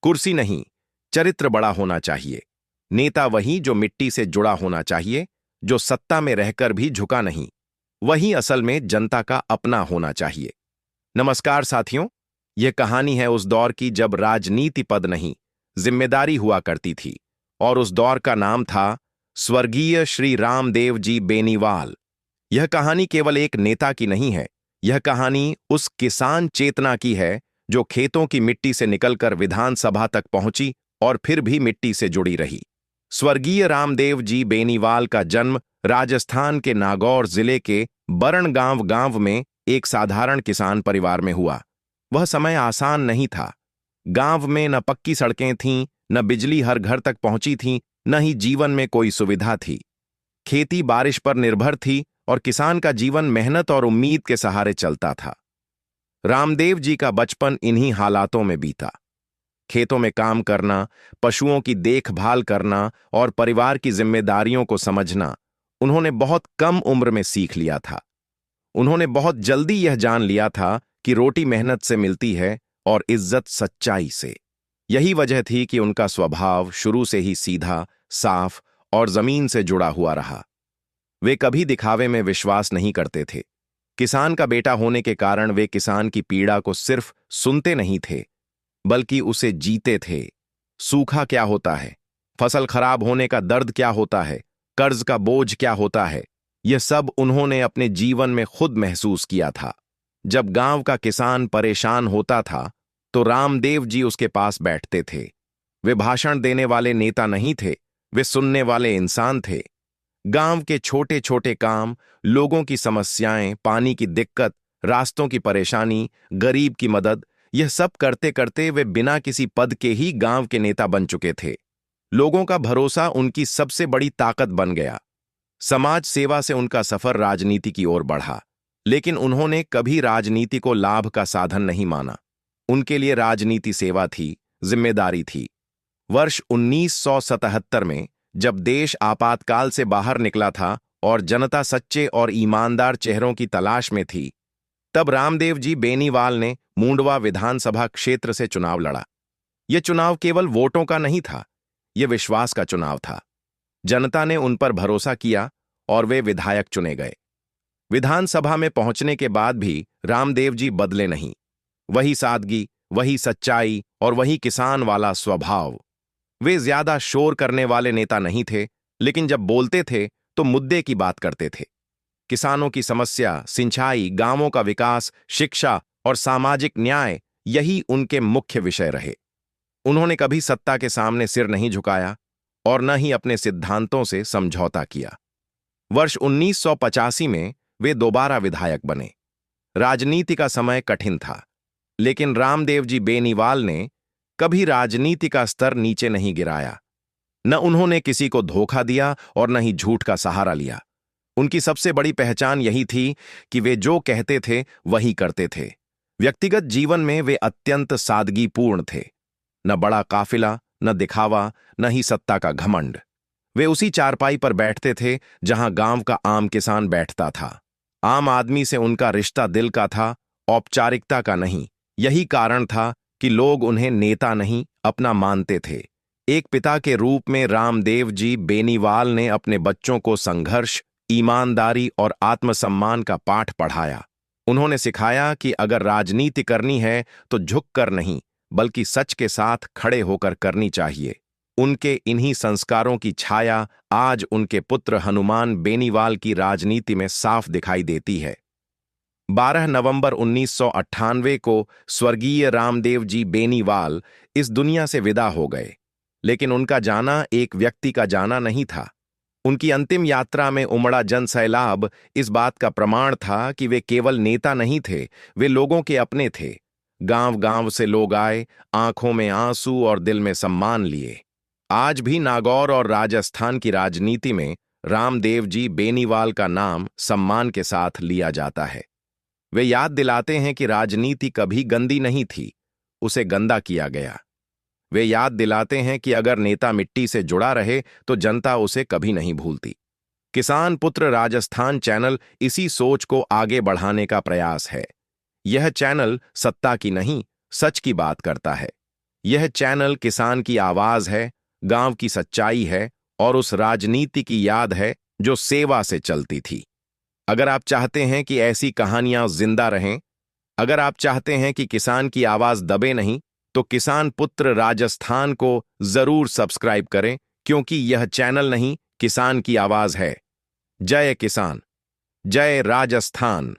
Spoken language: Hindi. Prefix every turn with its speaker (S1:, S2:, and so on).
S1: कुर्सी नहीं, चरित्र बड़ा होना चाहिए। नेता वही जो मिट्टी से जुड़ा होना चाहिए, जो सत्ता में रहकर भी झुका नहीं। वही असल में जनता का अपना होना चाहिए। नमस्कार साथियों, यह कहानी है उस दौर की जब राजनीति पद नहीं, जिम्मेदारी हुआ करती थी। और उस दौर का नाम था स्वर्गीय श्री रामदेव जी बेनीवाल। यह कहानी केवल एक नेता की नहीं है, यह कहानी उस किसान चेतना की है जो खेतों की मिट्टी से निकलकर विधानसभा तक पहुंची और फिर भी मिट्टी से जुड़ी रही। स्वर्गीय रामदेव जी बेनीवाल का जन्म राजस्थान के नागौर जिले के बरण गांव में एक साधारण किसान परिवार में हुआ। वह समय आसान नहीं था। गांव में न पक्की सड़कें थीं, न बिजली हर घर तक पहुंची थी, न ही जीवन में कोई सुविधा थी। खेती बारिश पर निर्भर थी और किसान का जीवन मेहनत और उम्मीद के सहारे चलता था। रामदेव जी का बचपन इन्हीं हालातों में बीता। खेतों में काम करना, पशुओं की देखभाल करना और परिवार की जिम्मेदारियों को समझना उन्होंने बहुत कम उम्र में सीख लिया था। उन्होंने बहुत जल्दी यह जान लिया था कि रोटी मेहनत से मिलती है और इज्जत सच्चाई से। यही वजह थी कि उनका स्वभाव शुरू से ही सीधा, साफ और जमीन से जुड़ा हुआ रहा। वे कभी दिखावे में विश्वास नहीं करते थे। किसान का बेटा होने के कारण वे किसान की पीड़ा को सिर्फ सुनते नहीं थे, बल्कि उसे जीते थे। सूखा क्या होता है, फसल खराब होने का दर्द क्या होता है, कर्ज का बोझ क्या होता है, यह सब उन्होंने अपने जीवन में खुद महसूस किया था। जब गांव का किसान परेशान होता था तो रामदेव जी उसके पास बैठते थे। वे भाषण देने वाले नेता नहीं थे, वे सुनने वाले इंसान थे। गांव के छोटे छोटे काम, लोगों की समस्याएं, पानी की दिक्कत, रास्तों की परेशानी, गरीब की मदद, यह सब करते करते वे बिना किसी पद के ही गांव के नेता बन चुके थे। लोगों का भरोसा उनकी सबसे बड़ी ताकत बन गया। समाज सेवा से उनका सफर राजनीति की ओर बढ़ा, लेकिन उन्होंने कभी राजनीति को लाभ का साधन नहीं माना। उनके लिए राजनीति सेवा थी, जिम्मेदारी थी। वर्ष 1977 में जब देश आपातकाल से बाहर निकला था और जनता सच्चे और ईमानदार चेहरों की तलाश में थी, तब रामदेव जी बेनीवाल ने मूंडवा विधानसभा क्षेत्र से चुनाव लड़ा। यह चुनाव केवल वोटों का नहीं था, यह विश्वास का चुनाव था। जनता ने उन पर भरोसा किया और वे विधायक चुने गए। विधानसभा में पहुंचने के बाद भी रामदेव जी बदले नहीं। वही सादगी, वही सच्चाई और वही किसान वाला स्वभाव। वे ज्यादा शोर करने वाले नेता नहीं थे, लेकिन जब बोलते थे तो मुद्दे की बात करते थे। किसानों की समस्या, सिंचाई, गांवों का विकास, शिक्षा और सामाजिक न्याय, यही उनके मुख्य विषय रहे। उन्होंने कभी सत्ता के सामने सिर नहीं झुकाया और न ही अपने सिद्धांतों से समझौता किया। वर्ष 1985 में वे दोबारा विधायक बने। राजनीति का समय कठिन था, लेकिन रामदेव जी बेनीवाल ने कभी राजनीति का स्तर नीचे नहीं गिराया। न उन्होंने किसी को धोखा दिया और न ही झूठ का सहारा लिया। उनकी सबसे बड़ी पहचान यही थी कि वे जो कहते थे वही करते थे। व्यक्तिगत जीवन में वे अत्यंत सादगीपूर्ण थे। न बड़ा काफिला, न दिखावा, न ही सत्ता का घमंड। वे उसी चारपाई पर बैठते थे जहां गांव का आम किसान बैठता था। आम आदमी से उनका रिश्ता दिल का था, औपचारिकता का नहीं। यही कारण था कि लोग उन्हें नेता नहीं, अपना मानते थे। एक पिता के रूप में रामदेव जी बेनीवाल ने अपने बच्चों को संघर्ष, ईमानदारी और आत्मसम्मान का पाठ पढ़ाया। उन्होंने सिखाया कि अगर राजनीति करनी है तो झुककर नहीं, बल्कि सच के साथ खड़े होकर करनी चाहिए। उनके इन्हीं संस्कारों की छाया आज उनके पुत्र हनुमान बेनीवाल की राजनीति में साफ दिखाई देती है। 12 नवंबर 1998 को स्वर्गीय रामदेव जी बेनीवाल इस दुनिया से विदा हो गए, लेकिन उनका जाना एक व्यक्ति का जाना नहीं था। उनकी अंतिम यात्रा में उमड़ा जनसैलाब इस बात का प्रमाण था कि वे केवल नेता नहीं थे, वे लोगों के अपने थे। गांव गांव से लोग आए, आंखों में आंसू और दिल में सम्मान लिए। आज भी नागौर और राजस्थान की राजनीति में रामदेव जी बेनीवाल का नाम सम्मान के साथ लिया जाता है। वे याद दिलाते हैं कि राजनीति कभी गंदी नहीं थी, उसे गंदा किया गया। वे याद दिलाते हैं कि अगर नेता मिट्टी से जुड़ा रहे तो जनता उसे कभी नहीं भूलती। किसान पुत्र राजस्थान चैनल इसी सोच को आगे बढ़ाने का प्रयास है। यह चैनल सत्ता की नहीं, सच की बात करता है। यह चैनल किसान की आवाज है, गांव की सच्चाई है और उस राजनीति की याद है जो सेवा से चलती थी। अगर आप चाहते हैं कि ऐसी कहानियां जिंदा रहें, अगर आप चाहते हैं कि किसान की आवाज दबे नहीं, तो किसान पुत्र राजस्थान को जरूर सब्सक्राइब करें, क्योंकि यह चैनल नहीं, किसान की आवाज है। जय किसान, जय राजस्थान।